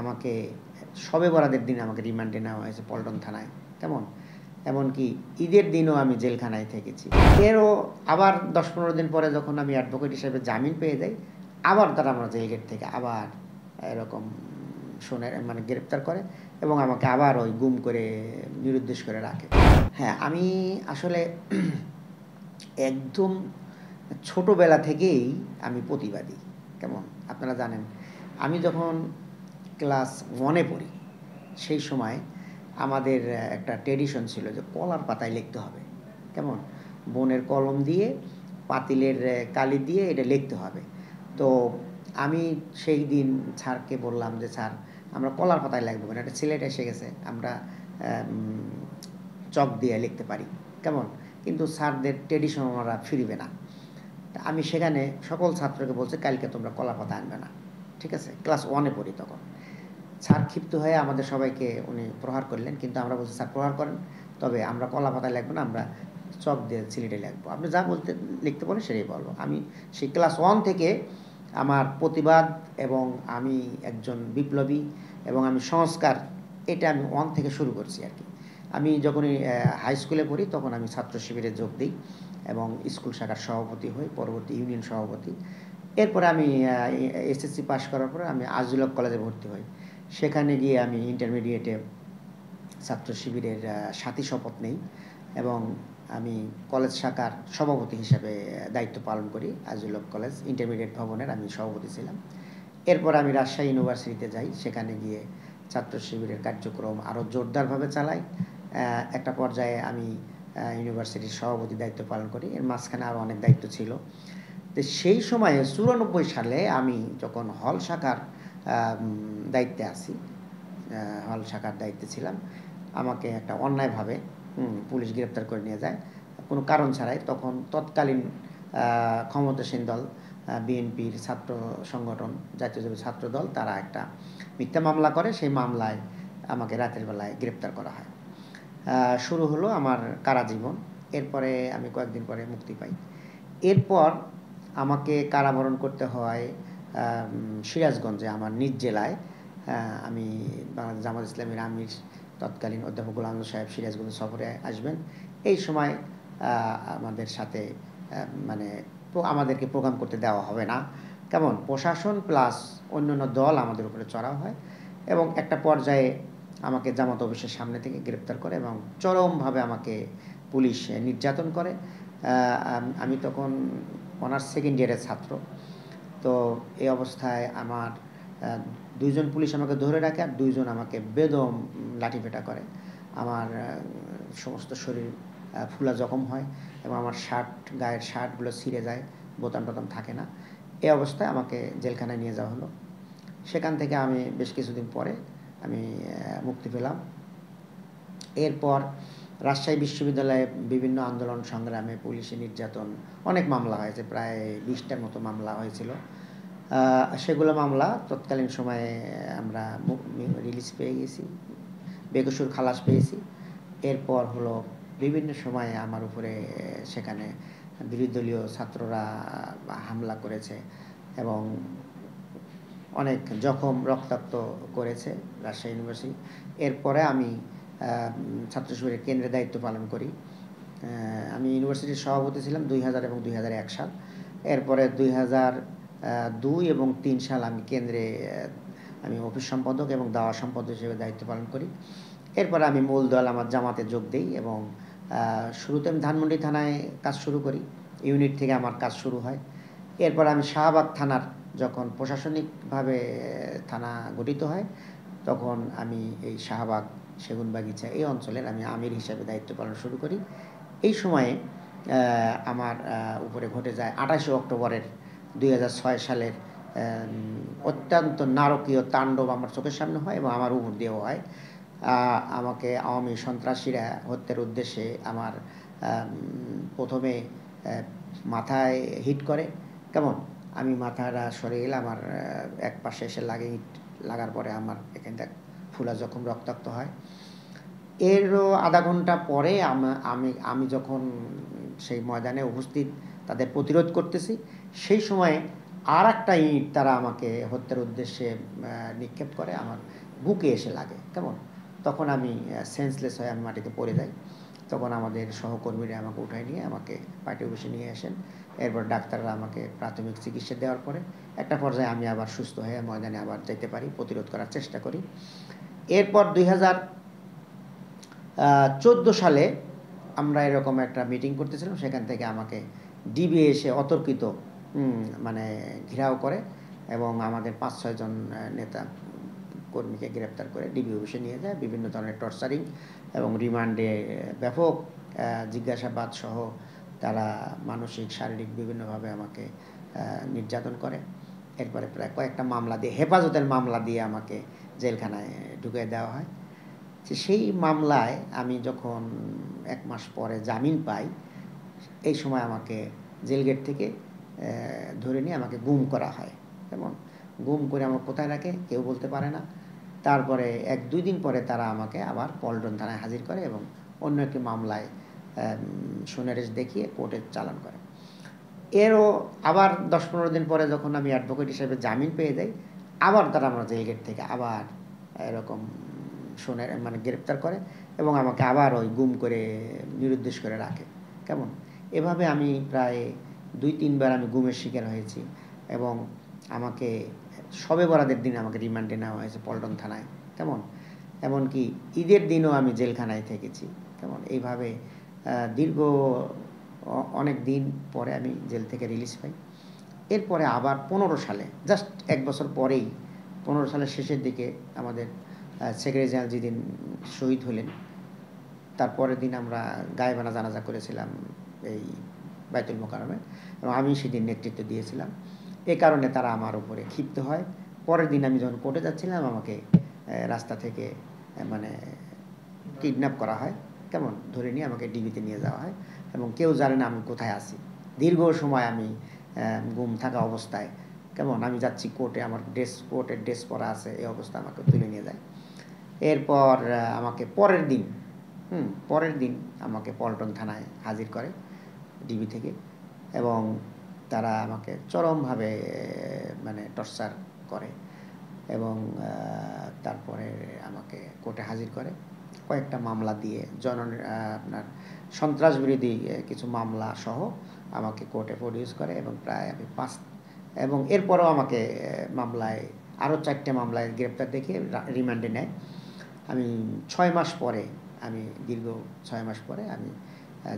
আমাকে শবে বরাতের দিন আমাকে রিমান্ডে নেওয়া হয়েছে পল্টন থানায়, কেমন? এমনকি ঈদের দিনও আমি জেলখানায় থেকেছি। এরও আবার ১০-১৫ দিন পরে যখন আমি অ্যাডভোকেট হিসেবে জামিন পেয়ে যাই, আবার তারা আমার জেল গেট থেকে আবার এরকম মানে গ্রেপ্তার করে এবং আমাকে আবার ওই গুম করে নিরুদ্দেশ করে রাখে। হ্যাঁ, আমি আসলে একদম ছোটবেলা থেকেই আমি প্রতিবাদী, কেমন? আপনারা জানেন, আমি যখন ক্লাস 1 এ পড়ি, সেই সময় আমাদের একটা ট্র্যাডিশন ছিল যে কলার পাতায় লিখতে হবে, কেমন? বনের কলম দিয়ে, পাতিলের কালি দিয়ে এটা লিখতে হবে। তো আমি সেই দিন স্যারকে বললাম যে, "স্যার, আমরা কলার পাতায় লিখব না। একটা সিলেট এসে গেছে, আমরা চক দিয়ে লিখতে পারি।" কেমন? কিন্তু স্যারদের ট্র্যাডিশন ওনারা ফিরবে না। আমি সেখানে সকল ছাত্রকে বলছি, "কালকে তোমরা কলার পাতা আনবে না।" ঠিক আছে? ক্লাস 1 এ পড়ি তখন। স্যার ক্ষিপ্ত হয়ে আমাদের সবাইকে উনি প্রহার করলেন, কিন্তু আমরা বলছি, "স্যার প্রহার করেন, তবে আমরা কলা পাতায় লিখব না, আমরা চক দিয়ে সিলেটে লিখব। আপনি যা লিখতে বলেন সেটাই বলব।" আমি সেই ক্লাস 1 থেকে আমার প্রতিবাদ এবং আমি একজন বিপ্লবী এবং আমি সংস্কার, এটা আমি 1 থেকে শুরু করছি আরকি। আমি যখনই হাই স্কুলে পড়ি তখন আমি ছাত্র শিবিরে যোগ দিই এবং স্কুল শাখার সভাপতি হই, পরবর্তী ইউনিয়ন সভাপতি। এরপরে আমি এসএসসি পাস করার পরে আমি আজিজুল হক কলেজে ভর্তি হই। সেখানে গিয়ে আমি ইন্টারমিডিয়েটে ছাত্র শিবিরের সাথী শপথ নেই এবং আমি কলেজ শাখার সভাপতি হিসেবে দায়িত্ব পালন করি। আজিজুল হক কলেজ ইন্টারমিডিয়েট ভবনের আমি সভাপতি ছিলাম। এরপর আমি রাজশাহী ইউনিভার্সিটিতে যাই। সেখানে গিয়ে ছাত্র শিবিরের কার্যক্রম আরও জোরদারভাবে চালাই। একটা পর্যায়ে আমি ইউনিভার্সিটির সভাপতির দায়িত্ব পালন করি। এর মাঝখানে আরও অনেক দায়িত্ব ছিল। তো সেই সময়ে ৯৪ সালে আমি যখন হল শাখার দায়িত্বে আছি, হল শাখার দায়িত্বে ছিলাম, আমাকে একটা অন্যায়ভাবে পুলিশ গ্রেপ্তার করে নিয়ে যায় কোনো কারণ ছাড়াই। তখন তৎকালীন ক্ষমতাসীন দল বিএনপির ছাত্র সংগঠন জাতীয়তাবাদী ছাত্র দল, তারা একটা মিথ্যা মামলা করে। সেই মামলায় আমাকে রাতের বেলায় গ্রেপ্তার করা হয়। শুরু হলো আমার কারাজীবন। এরপরে আমি কয়েকদিন পরে মুক্তি পাই। এরপর আমাকে কারাবরণ করতে হয় সিরাজগঞ্জে, আমার নিজ জেলায়। আমি বাংলাদেশ জামাত ইসলামীর আমির তৎকালীন অধ্যাপক গোলাম আজম সাহেব সিরাজগঞ্জ সফরে আসবেন। এই সময় আমাদের সাথে মানে আমাদেরকে প্রোগ্রাম করতে দেওয়া হবে না, কেমন? প্রশাসন প্লাস অন্যান্য দল আমাদের উপরে চড়াও হয় এবং একটা পর্যায়ে আমাকে জামাত অফিসের সামনে থেকে গ্রেপ্তার করে এবং চরমভাবে আমাকে পুলিশ নির্যাতন করে। আমি তখন অনার্স সেকেন্ড ইয়ারের ছাত্র। তো এই অবস্থায় আমার ২ জন পুলিশ আমাকে ধরে রাখে আর ২ জন আমাকে বেদম লাঠিপেটা করে। আমার সমস্ত শরীর ফুলা জখম হয় এবং আমার গায়ের শার্টগুলো ছিঁড়ে যায়, বোতাম-টোতাম থাকে না। এই অবস্থায় আমাকে জেলখানায় নিয়ে যাওয়া হলো। সেখান থেকে আমি বেশ কিছুদিন পরে আমি মুক্তি পেলাম। এরপর রাজশাহী বিশ্ববিদ্যালয়ে বিভিন্ন আন্দোলন সংগ্রামে পুলিশি নির্যাতন, অনেক মামলা হয়েছে, প্রায় ২০টার মতো মামলা হয়েছিল। সেগুলো মামলা তৎকালীন সময়ে আমরা রিলিজ পেয়ে গেছি, বেকসুর খালাস পেয়েছি। এরপর হলো বিভিন্ন সময়ে আমার উপরে সেখানে বিরোধী দলীয় ছাত্ররা হামলা করেছে এবং অনেক জখম রক্তাক্ত করেছে রাজশাহী ইউনিভার্সিটি। এরপরে আমি ছাত্র শিবিরের কেন্দ্রে দায়িত্ব পালন করি। আমি ইউনিভার্সিটির সভাপতি ছিলাম ২০০০ এবং ২০০১ সাল। এরপরে ২০০২ এবং ৩ সাল আমি কেন্দ্রে আমি অফিস সম্পাদক এবং দাওয়া সম্পাদক হিসেবে দায়িত্ব পালন করি। এরপরে আমি মূল দল আমার জামাতে যোগ দিই এবং শুরুতে আমি ধানমন্ডি থানায় কাজ শুরু করি। ইউনিট থেকে আমার কাজ শুরু হয়। এরপর আমি শাহবাগ থানার যখন প্রশাসনিকভাবে থানা গঠিত হয়, তখন আমি এই শাহবাগ, সেগুনবাগিচা এই অঞ্চলের আমি আমির হিসেবে দায়িত্ব পালন শুরু করি। এই সময়ে আমার উপরে ঘটে যায় ২৮শে অক্টোবরের ২০০৬ সালের অত্যন্ত নারকীয় তাণ্ডব আমার চোখের সামনে হয় এবং আমার উপর দিয়েও হয়। আমাকে আওয়ামী সন্ত্রাসীরা হত্যার উদ্দেশ্যে আমার প্রথমে মাথায় হিট করে, কেমন? আমি মাথাটা সরে গেলে আমার এক পাশে এসে লাগে, ইট লাগার পরে আমার এখানটা ফুলা জখম রক্তাক্ত হয়। এরও আধা ঘন্টা পরে আমি যখন সেই ময়দানে উপস্থিত তাদের প্রতিরোধ করতেছি, সেই সময়ে আর একটা ইট তারা আমাকে হত্যার উদ্দেশ্যে নিক্ষেপ করে, আমার বুকে এসে লাগে। কেমন, তখন আমি সেন্সলেস হয়ে আমি মাটিতে পড়ে যাই। তখন আমাদের সহকর্মীরা আমাকে উঠায় নিয়ে আমাকে পার্টি অফিসে নিয়ে আসেন। এরপর ডাক্তাররা আমাকে প্রাথমিক চিকিৎসা দেওয়ার পরে একটা পর্যায়ে আমি আবার সুস্থ হয়ে ময়দানে আবার যেতে পারি, প্রতিরোধ করার চেষ্টা করি। এরপর 2014 সালে আমরা এরকম একটা মিটিং করতেছিলাম, সেখান থেকে আমাকে ডিবি এসে অতর্কিত মানে ঘেরাও করে এবং আমাদের 5-6 জন নেতা কর্মীকে গ্রেপ্তার করে ডিবি অফিসে নিয়ে যায়। বিভিন্ন ধরনের টর্চারিং এবং রিমান্ডে ব্যাপক জিজ্ঞাসাবাদ সহ তারা মানসিক শারীরিক বিভিন্নভাবে আমাকে নির্যাতন করে। এরপরে প্রায় কয়েকটা মামলা দিয়ে, হেফাজতের মামলা দিয়ে আমাকে জেলখানায় ঢুকিয়ে দেওয়া হয়। সেই মামলায় আমি যখন 1 মাস পরে জামিন পাই, এই সময় আমাকে জেলগেট থেকে ধরে নিয়ে আমাকে গুম করা হয়। কেমন, গুম করে আমার কোথায় রাখে কেউ বলতে পারে না। তারপরে 1-2 দিন পরে তারা আমাকে আবার পল্টন থানায় হাজির করে এবং অন্য একটি মামলায় সুনারেশ দেখিয়ে কোর্টে চালান করে। এরও আবার 10-15 দিন পরে যখন আমি অ্যাডভোকেট হিসেবে জামিন পেয়ে যাই, আবার তারা আমার জেলগেট থেকে আবার এরকম মানে গ্রেপ্তার করে এবং আমাকে আবার ওই গুম করে নিরুদ্দেশ করে রাখে। কেমন, এভাবে আমি প্রায় 2-3 বার আমি গুমের শিকার হয়েছি এবং আমাকে শবে বরাতের দিন আমাকে রিমান্ডে নেওয়া হয়েছে পল্টন থানায়। কেমন, এমনকি ঈদের দিনও আমি জেলখানায় থেকেছি। কেমন, এইভাবে দীর্ঘ অনেক দিন পরে আমি জেল থেকে রিলিজ পাই। এরপরে আবার 15 সালে, জাস্ট 1 বছর পরেই 15 সালের শেষের দিকে আমাদের সেক্রেটারি জেনারেল যেদিন শহীদ হলেন, তারপরের দিন আমরা গায়েবানা জানাজা করেছিলাম এই বাইতুল মোকাররমে এবং আমি সেদিন নেতৃত্ব দিয়েছিলাম। এ কারণে তারা আমার উপরে ক্ষিপ্ত হয়। পরের দিন আমি যখন কোর্টে যাচ্ছিলাম, আমাকে রাস্তা থেকে মানে কিডন্যাপ করা হয়। কেমন, ধরে নিয়ে আমাকে ডিবিতে নিয়ে যাওয়া হয় এবং কেউ জানে না আমি কোথায় আছি। দীর্ঘ সময় আমি গুম থাকা অবস্থায়, কেমন, আমি যাচ্ছি কোর্টে, আমার কোর্টের ড্রেস পরা আছে, এই অবস্থা আমাকে তুলে নিয়ে যায়। এরপর আমাকে পরের দিন আমাকে পল্টন থানায় হাজির করে ডিবি থেকে এবং তারা আমাকে চরমভাবে মানে টর্চার করে এবং তারপরে আমাকে কোর্টে হাজির করে কয়েকটা মামলা দিয়ে আপনার সন্ত্রাস বিরোধী কিছু মামলা সহ আমাকে কোর্টে প্রডিউস করে এবং প্রায় আমি এবং এরপরও আমাকে মামলায় আরও 4টে মামলায় গ্রেপ্তার দেখিয়ে রিমান্ডে নেয়। আমি 6 মাস পরে, দীর্ঘ 6 মাস পরে আমি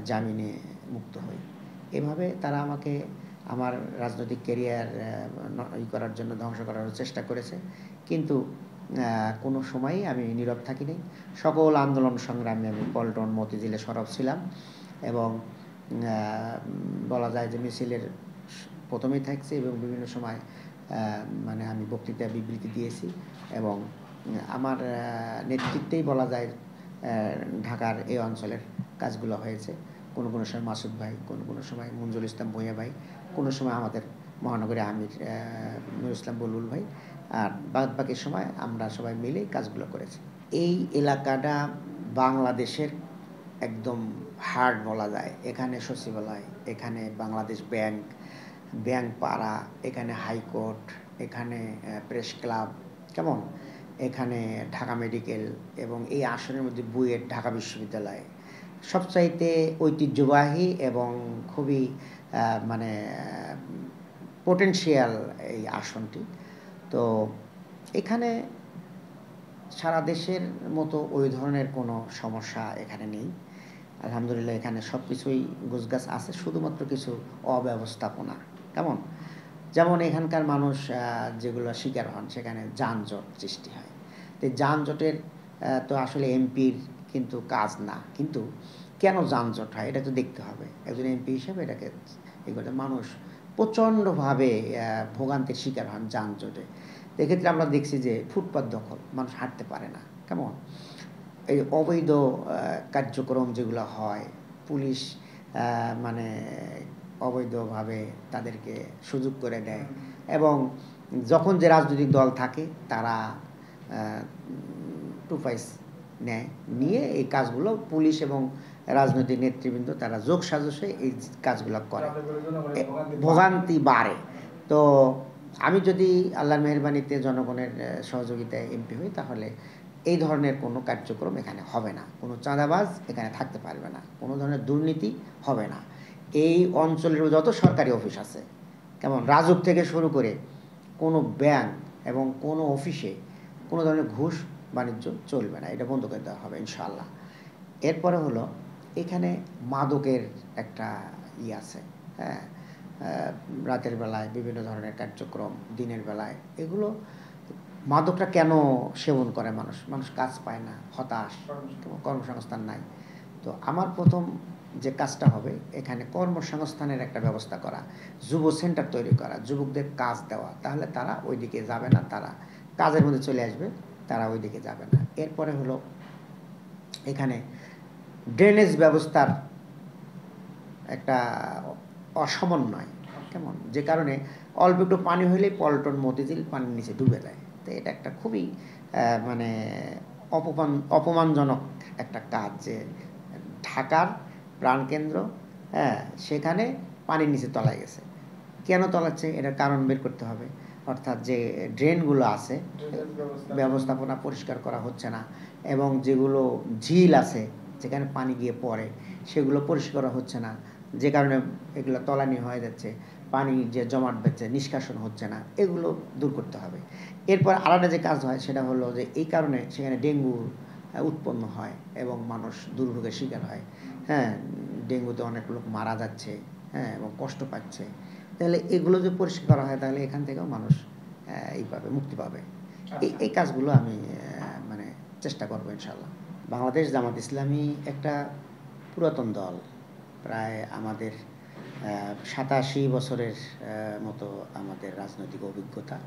জামিনে মুক্ত হই। এভাবে তারা আমাকে আমার রাজনৈতিক ক্যারিয়ার করার জন্য, ধ্বংস করার চেষ্টা করেছে, কিন্তু কোনো সময়ই আমি নীরব থাকিনি। সকল আন্দোলন সংগ্রামে আমি পল্টন, মতিঝিলে সরব ছিলাম এবং বলা যায় যে মিছিলের প্রথমেই থাকছে এবং বিভিন্ন সময় মানে আমি বক্তৃতা বিবৃতি দিয়েছি এবং আমার নেতৃত্বেই বলা যায় ঢাকার এই অঞ্চলের কাজগুলো হয়েছে। কোনো সময় মাসুদ ভাই, কোনো সময় মঞ্জুর ইসলাম ভূঁইয়া ভাই, কোনো সময় আমাদের মহানগরী আমির নুরুল ইসলাম বুলবুল ভাই, আর বাকি সময় আমরা সবাই মিলেই কাজগুলো করেছি। এই এলাকাটা বাংলাদেশের একদম হার্ট বলা যায়। এখানে সচিবালয়, এখানে বাংলাদেশ ব্যাংক পাড়া, এখানে হাইকোর্ট, এখানে প্রেস ক্লাব, কেমন, এখানে ঢাকা মেডিকেল এবং এই আসনের মধ্যে বুয়েট ঢাকা বিশ্ববিদ্যালয় সবচাইতে ঐতিহ্যবাহী এবং খুবই মানে পোটেনশিয়াল এই আসনটি। তো এখানে সারা দেশের মতো ওই ধরনের কোনো সমস্যা এখানে নেই, আলহামদুলিল্লাহ। এখানে সব কিছুই গোছগাছ আছে, শুধুমাত্র কিছু অব্যবস্থাপনা। কেমন, যেমন এখানকার মানুষ যেগুলো শিকার হন, সেখানে যানজট সৃষ্টি হয়। তো যানজটের তো আসলে এমপির কিন্তু কাজ না, কিন্তু কেন যানজট হয় এটা তো দেখতে হবে। একজন এমপি হিসেবে এটাকে করতে, মানুষ প্রচণ্ডভাবে ভোগান্তির শিকার হন যানজটে। এক্ষেত্রে আমরা দেখছি যে ফুটপাত দখল, মানুষ হাঁটতে পারে না। কেমন, এই অবৈধ কার্যক্রম যেগুলো হয়, পুলিশ মানে অবৈধভাবে তাদেরকে সুযোগ করে দেয় এবং যখন যে রাজনৈতিক দল থাকে তারা টুপাইস নেয়, নিয়ে এই কাজগুলো পুলিশ এবং রাজনৈতিক নেতৃবৃন্দ তারা যোগ সাজসে এই কাজগুলো করে, ভোগান্তি বাড়ে। তো আমি যদি আল্লাহর মেহেরবানিতে জনগণের সহযোগিতায় এমপি হই, তাহলে এই ধরনের কোনো কার্যক্রম এখানে হবে না, কোনো চাঁদাবাজ এখানে থাকতে পারবে না, কোনো ধরনের দুর্নীতি হবে না। এই অঞ্চলের যত সরকারি অফিস আছে, কেমন রাজুক থেকে শুরু করে কোনো ব্যাংক এবং কোনো অফিসে কোনো ধরনের ঘুষ বাণিজ্য চলবে না, এটা বন্ধ করে দেওয়া হবে ইনশাআল্লাহ। এরপরে হলো এখানে মাদকের একটা আছে, হ্যাঁ, রাতের বেলায় বিভিন্ন ধরনের কার্যক্রম, দিনের বেলায় এগুলো। মাদকটা কেন সেবন করে মানুষ? মানুষ কাজ পায় না, হতাশ, কর্মসংস্থান নাই। তো আমার প্রথম যে কাজটা হবে এখানে কর্মসংস্থানের একটা ব্যবস্থা করা, যুব সেন্টার তৈরি করা, যুবকদের কাজ দেওয়া, তাহলে তারা ওই দিকে যাবে না, তারা কাজের মধ্যে চলে আসবে, তারা ওই দিকে যাবে না। এরপরে হলো এখানে ড্রেনেজ ব্যবস্থার একটা অসমন্বয়, কেমন, যে কারণে অল্প একটু পানি হলেই পল্টন মতিঝিল পানির নিচে ডুবে যায়। তো এটা একটা খুবই মানে অপমানজনক একটা কাজ, যে ঢাকার প্রাণকেন্দ্র, হ্যাঁ, সেখানে পানির নিচে তলায় গেছে। কেন তলাচ্ছে এটার কারণ বের করতে হবে। অর্থাৎ যে ড্রেনগুলো আছে ব্যবস্থাপনা পরিষ্কার করা হচ্ছে না, এবং যেগুলো ঝিল আছে যেখানে পানি গিয়ে পড়ে সেগুলো পরিষ্কার করা হচ্ছে না, যে কারণে এগুলো তলানি হয়ে যাচ্ছে, পানি যে জমাট বেঁধেছে নিষ্কাশন হচ্ছে না, এগুলো দূর করতে হবে। এরপর আলাদা যে কাজ হয় সেটা হলো যে এই কারণে সেখানে ডেঙ্গু উৎপন্ন হয় এবং মানুষ দুর্ভোগের শিকার হয়, হ্যাঁ, ডেঙ্গুতে অনেক লোক মারা যাচ্ছে, হ্যাঁ, এবং কষ্ট পাচ্ছে। তাহলে এগুলো যদি পরিষ্কার করা হয় তাহলে এখান থেকেও মানুষ এইভাবে মুক্তি পাবে। এই কাজগুলো আমি মানে চেষ্টা করবো ইনশাল্লাহ। বাংলাদেশ জামাত ইসলামী একটা পুরাতন দল, প্রায় আমাদের 87 বছরের মতো আমাদের রাজনৈতিক অভিজ্ঞতা।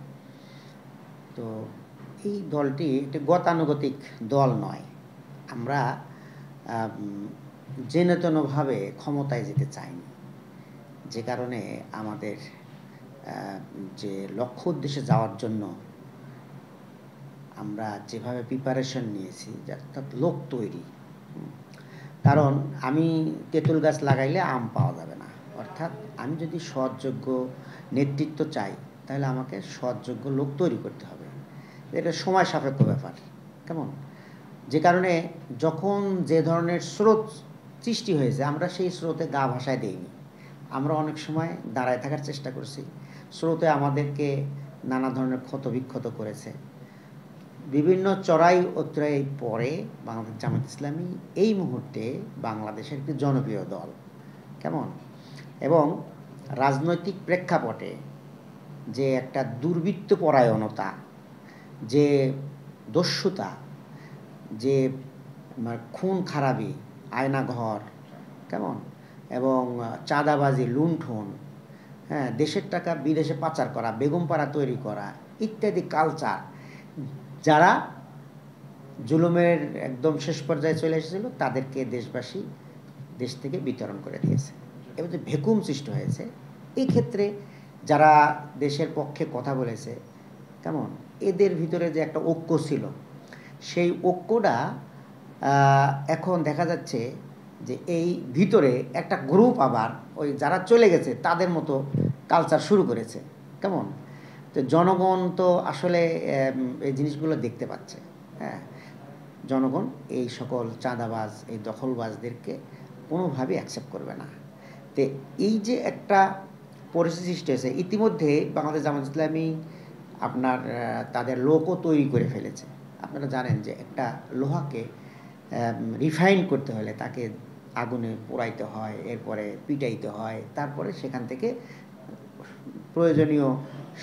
তো এই দলটি একটি গতানুগতিক দল নয়। আমরা যেনতেনভাবে ক্ষমতায় যেতে চাইনি, যে কারণে আমাদের যে লক্ষ্য উদ্দেশ্যে যাওয়ার জন্য আমরা যেভাবে প্রিপারেশন নিয়েছি, অর্থাৎ লোক তৈরি। কারণ আমি তেঁতুল গাছ লাগাইলে আম পাওয়া যাবে না, অর্থাৎ আমি যদি সৎযোগ্য নেতৃত্ব চাই তাহলে আমাকে সৎযোগ্য লোক তৈরি করতে হবে। এটা সময় সাপেক্ষ ব্যাপার, কেমন, যে কারণে যখন যে ধরনের স্রোত সৃষ্টি হয়েছে আমরা সেই স্রোতে গা ভাসায় দেইনি। আমরা অনেক সময় দাঁড়ায় থাকার চেষ্টা করছি, স্রোতে আমাদেরকে নানা ধরনের ক্ষত বিক্ষত করেছে। বিভিন্ন চড়াই উতরাই পরে বাংলাদেশ জামাত ইসলামী এই মুহূর্তে বাংলাদেশের একটি জনপ্রিয় দল, কেমন, এবং রাজনৈতিক প্রেক্ষাপটে যে একটা দুর্বৃত্তপরায়ণতা, যে দস্যুতা, যে খুন খারাপি, আয়নাঘর, কেমন, এবং চাঁদাবাজি, লুণ্ঠন, হ্যাঁ, দেশের টাকা বিদেশে পাচার করা, বেগমপাড়া তৈরি করা ইত্যাদি কালচার, যারা জুলুমের একদম শেষ পর্যায়ে চলে এসেছিল তাদেরকে দেশবাসী দেশ থেকে বিতরণ করে দিয়েছে, এবং যে ভেকুম সৃষ্টি হয়েছে। এই ক্ষেত্রে যারা দেশের পক্ষে কথা বলেছে, কেমন, এদের ভিতরে যে একটা ঐক্য ছিল, সেই ঐক্যটা এখন দেখা যাচ্ছে যে এই ভিতরে একটা গ্রুপ আবার ওই যারা চলে গেছে তাদের মতো কালচার শুরু করেছে, কেমন। তো জনগণ তো আসলে এই জিনিসগুলো দেখতে পাচ্ছে, হ্যাঁ, জনগণ এই সকল চাঁদাবাজ, এই দখলবাজদেরকে কোনোভাবেই অ্যাকসেপ্ট করবে না। তো এই যে একটা পরিস্থিতি সৃষ্টি হয়েছে, ইতিমধ্যে বাংলাদেশ জামাত ইসলামী আপনার তাদের লোকও তৈরি করে ফেলেছে। আপনারা জানেন যে একটা লোহাকে রিফাইন করতে হলে তাকে আগুনে পোড়াইতে হয়, এরপরে পিটাইতে হয়, তারপরে সেখান থেকে প্রয়োজনীয়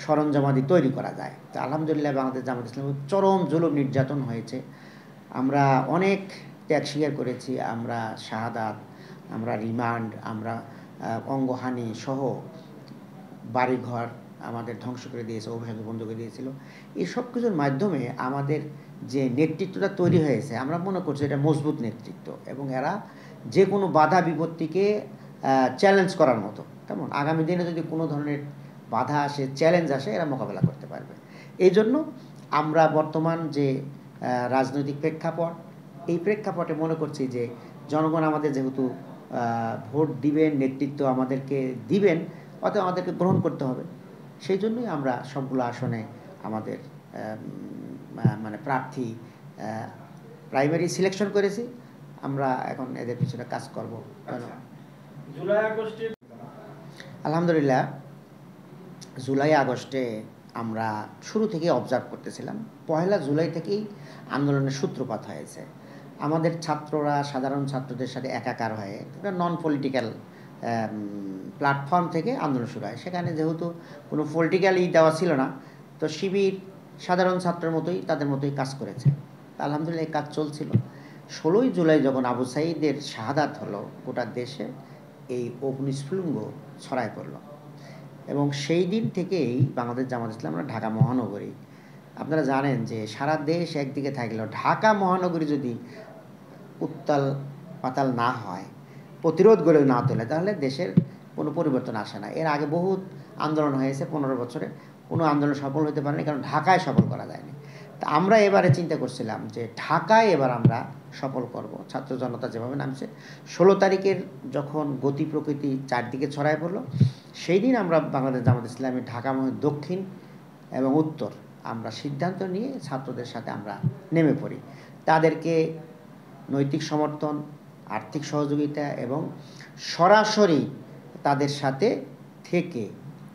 সরঞ্জামাদি তৈরি করা যায়। তো আলহামদুলিল্লাহ বাংলাদেশ জামাত ইসলামী চরম জুলুম নির্যাতন হয়েছে, আমরা অনেক ত্যাগ স্বীকার করেছি, আমরা শাহাদাত, আমরা রিমান্ড, আমরা অঙ্গহানি সহ বাড়িঘর আমাদের ধ্বংস করে দিয়েছে, অভিশাপ বন্ধ করে দিয়েছিল। এই সব কিছুর মাধ্যমে আমাদের যে নেতৃত্বটা তৈরি হয়েছে আমরা মনে করছি এটা মজবুত নেতৃত্ব, এবং এরা যে কোনো বাধা বিপত্তিকে চ্যালেঞ্জ করার মতো, তেমন আগামী দিনে যদি কোনো ধরনের বাধা আসে, চ্যালেঞ্জ আসে, এরা মোকাবেলা করতে পারবে। এই জন্য আমরা বর্তমান যে রাজনৈতিক প্রেক্ষাপট, এই প্রেক্ষাপটে মনে করছি যে জনগণ আমাদের যেহেতু ভোট দিবেন, নেতৃত্ব আমাদেরকে দিবেন, অতএব আমাদেরকে গ্রহণ করতে হবে। সেই জন্যই আমরা সবগুলো আসনে আমাদের মানে প্রার্থী প্রাইমারি সিলেকশন করেছি। আমরা এখন এদের পিছনে কাজ করব। জুলাই আগস্টে আলহামদুলিল্লাহ জুলাই আগস্টে আমরা শুরু থেকে অবজার্ভ করতেছিলাম, 1 জুলাই থেকেই আন্দোলনের সূত্রপাত হয়েছে। আমাদের ছাত্ররা সাধারণ ছাত্রদের সাথে একাকার হয়ে নন পলিটিক্যাল প্ল্যাটফর্ম থেকে আন্দোলন শুরু হয়। সেখানে যেহেতু কোনো পলিটিক্যালই দেওয়া ছিল না, তো শিবির সাধারণ ছাত্রের মতোই তাদের মতোই কাজ করেছে। আলহামদুলিল্লাহ এই কাজ চলছিল। 16ই জুলাই যখন আবু সাঈদের শাহাদাত হলো, গোটা দেশে এই অগ্নিস্ফুলিঙ্গ ছড়ায় পড়ল এবং সেই দিন থেকেই বাংলাদেশ জামাত ইসলাম আমরা ঢাকা মহানগরী, আপনারা জানেন যে সারা দেশ একদিকে থাকলেও ঢাকা মহানগরী যদি উত্তাল পাতাল না হয়, প্রতিরোধ গড়ে না তোলে, তাহলে দেশের কোনো পরিবর্তন আসে না। এর আগে বহুত আন্দোলন হয়েছে 15 বছরে, কোনো আন্দোলন সফল হতে পারেনি, কারণ ঢাকায় সফল করা যায়নি। তা আমরা এবারে চিন্তা করছিলাম যে ঢাকায় এবার আমরা সফল করব। ছাত্র জনতা যেভাবে নামছে, 16 তারিখের যখন গতি প্রকৃতি চারদিকে ছড়ায় পড়লো, সেই দিন আমরা বাংলাদেশ জামাত ইসলামী ঢাকা দক্ষিণ এবং উত্তর আমরা সিদ্ধান্ত নিয়ে ছাত্রদের সাথে আমরা নেমে পড়ি। তাদেরকে নৈতিক সমর্থন, আর্থিক সহযোগিতা এবং সরাসরি তাদের সাথে থেকে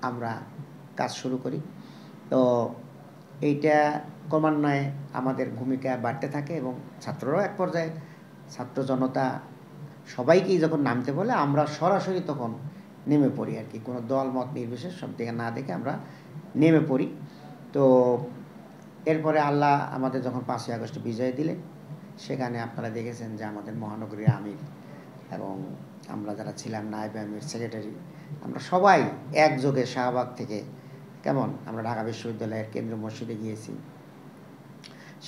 আমরা কাজ শুরু করি। তো এইটা ক্রমান্বয়ে আমাদের ভূমিকা বাড়তে থাকে এবং ছাত্ররাও এক পর্যায়ে, ছাত্র জনতা সবাইকেই যখন নামতে বলে আমরা সরাসরি তখন নেমে পড়ি আর কি, কোনো দল মত নির্বিশেষ সব দিকে না দেখে আমরা নেমে পড়ি। তো এরপরে আল্লাহ আমাদের যখন 5ই আগস্ট বিজয় দিলেন, সেখানে আপনারা দেখেছেন যে আমাদের মহানগরীর আমির এবং আমরা যারা ছিলাম নায়েব আমির, সেক্রেটারি, আমরা সবাই একযোগে শাহবাগ থেকে আমরা ঢাকা বিশ্ববিদ্যালয়ের কেন্দ্রীয় মসজিদে গিয়েছি।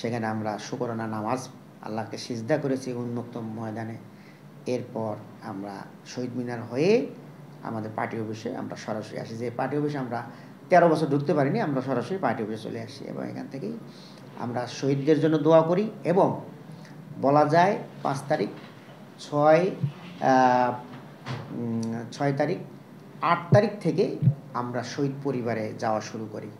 সেখানে আমরা শুকরানা নামাজ আল্লাহকে সিজদা করেছি উন্মুক্ত ময়দানে। এরপর আমরা শহীদ মিনার হয়ে আমাদের পার্টি অফিসে আমরা সরাসরি আসি। যে পার্টি অফিসে আমরা 13 বছর ঢুকতে পারিনি, আমরা সরাসরি পার্টি অফিসে চলে আসি এবং এখান থেকেই আমরা শহীদদের জন্য দোয়া করি। এবং বলা যায় 5 তারিখ, 6 তারিখ, 8 তারিখ থেকে আমরা শহীদ পরিবারে যাওয়া শুরু করি।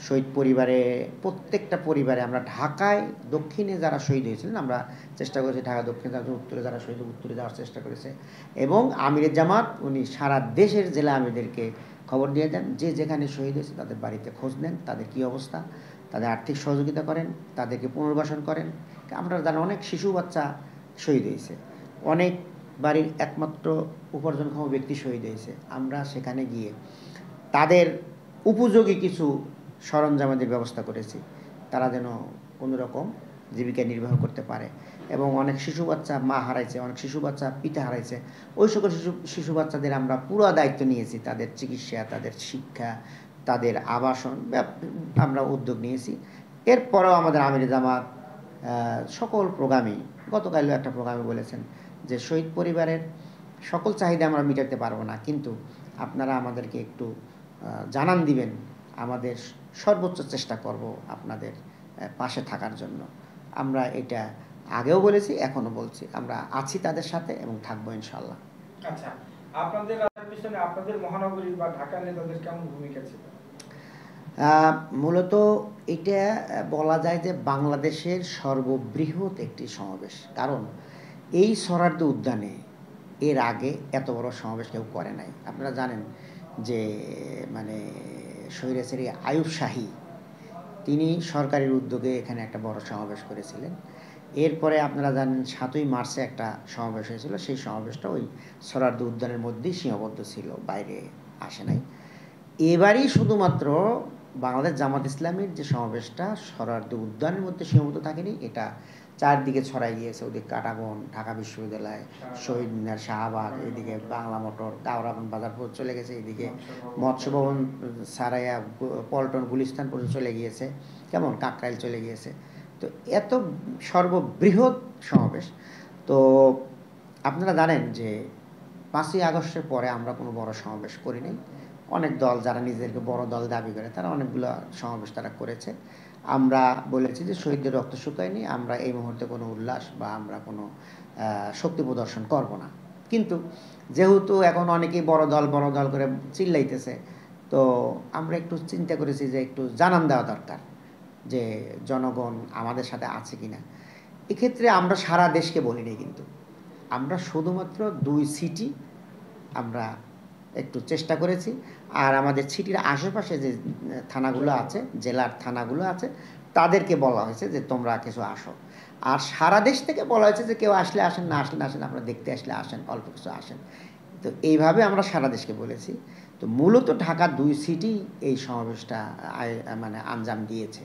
শহীদ পরিবারে, প্রত্যেকটা পরিবারে আমরা ঢাকায় দক্ষিণে যারা শহীদ হয়েছিলেন আমরা চেষ্টা করেছি, ঢাকা দক্ষিণে যারা, উত্তরে যারা শহীদ উত্তরে যাওয়ার চেষ্টা করেছে। এবং আমিরের জামাত উনি সারা দেশের জেলা আমিরদেরকে খবর দিয়ে দেন, যে যেখানে শহীদ হয়েছে তাদের বাড়িতে খোঁজ নেন, তাদের কী অবস্থা, তাদের আর্থিক সহযোগিতা করেন, তাদেরকে পুনর্বাসন করেন। আমরা জানি অনেক শিশু বাচ্চা শহীদ হয়েছে, অনেক বাড়ির একমাত্র উপার্জনক্ষম ব্যক্তি শহীদ হয়েছে। আমরা সেখানে গিয়ে তাদের উপযোগী কিছু সরঞ্জামাদের ব্যবস্থা করেছি, তারা যেন কোনো রকম জীবিকা নির্বাহ করতে পারে। এবং অনেক শিশু বাচ্চা মা হারাইছে, অনেক শিশু বাচ্চা পিতা হারাইছে, ওই সকল শিশু বাচ্চাদের আমরা পুরো দায়িত্ব নিয়েছি, তাদের চিকিৎসা, তাদের শিক্ষা, তাদের আবাসন আমরা উদ্যোগ নিয়েছি। এরপরেও আমাদের আমির জামাত সকল প্রোগ্রামেই, গতকালও একটা প্রোগ্রামে বলেছেন যে শহীদ পরিবারের সকল চাহিদা আমরা মেটাতে পারবো না, কিন্তু আপনারা আমাদেরকে একটু জানান দিবেন, আমাদের সর্বোচ্চ চেষ্টা করব আপনাদের পাশে থাকার জন্য। আমরা এটা আগেও বলেছি, এখনও বলছি, আমরা আছি তাদের সাথে এবং থাকবো ইনশাল্লাহ। আচ্ছা, আপনাদের পিছনে আপনাদের মহানগরীর বা ঢাকা নেতাদের কেমন ভূমিকা ছিল? মূলত এটা বলা যায় যে বাংলাদেশের সর্ববৃহৎ একটি সমাবেশ, কারণ এই সোহরাওয়ার্দী উদ্যানে এর আগে এত বড় সমাবেশ কেউ করে নাই। আপনারা জানেন যে স্বৈরাচারী আইয়ুব শাহী তিনি সরকারের উদ্যোগে এখানে একটা বড় সমাবেশ করেছিলেন। এরপরে আপনারা জানেন 7ই মার্চে একটা সমাবেশ হয়েছিল, সেই সমাবেশটা ওই সোহরাওয়ার্দী উদ্যানের মধ্যেই সীমাবদ্ধ ছিল, বাইরে আসে নাই। এবারই শুধুমাত্র বাংলাদেশ জামাত ইসলামীর যে সমাবেশটা সোহরাওয়ার্দী উদ্যানের মধ্যে সীমাবদ্ধ থাকেনি, এটা চারদিকে ছড়াই গিয়েছে। ওদিকে কাটাগন, ঢাকা বিশ্ববিদ্যালয়, শহীদ মিনার, শাহবাগ, এদিকে বাংলা মোটর, কাওরাবন বাজারপুর চলে গেছে, এদিকে মৎস্য ভবন, সারাইয়া, পল্টন, গুলিস্তান পর্যন্ত চলে গিয়েছে, কাকরাইল চলে গিয়েছে। তো এত সর্ববৃহৎ সমাবেশ। তো আপনারা জানেন যে 5ই আগস্টের পরে আমরা কোনো বড় সমাবেশ করি নাই। অনেক দল যারা নিজেদেরকে বড় দল দাবি করে তারা অনেকগুলো সমাবেশ তারা করেছে। আমরা বলেছি যে শহীদদের রক্ত শুকায়নি, আমরা এই মুহূর্তে কোনো উল্লাস বা আমরা কোনো শক্তি প্রদর্শন করব না। কিন্তু যেহেতু এখন অনেকেই বড় দল করে চিল্লাইতেছে, তো আমরা একটু চিন্তা করেছি যে একটু জানান দেওয়া দরকার যে জনগণ আমাদের সাথে আছে কিনা। এক্ষেত্রে আমরা সারা দেশকে বলিনি, কিন্তু আমরা শুধুমাত্র 2 সিটি আমরা একটু চেষ্টা করেছি। আর আমাদের সিটির আশেপাশে যে থানাগুলো আছে, জেলার থানাগুলো আছে, তাদেরকে বলা হয়েছে যে তোমরা কিছু আসো। আর সারা দেশ থেকে বলা হয়েছে যে কেউ আসলে আসেন, না আসলে না আসেন, আপনারা দেখতে আসলে আসেন, অল্প কিছু আসেন। তো এইভাবে আমরা সারা দেশকে বলেছি। তো মূলত ঢাকা 2 সিটি এই সমাবেশটা মানে আঞ্জাম দিয়েছে।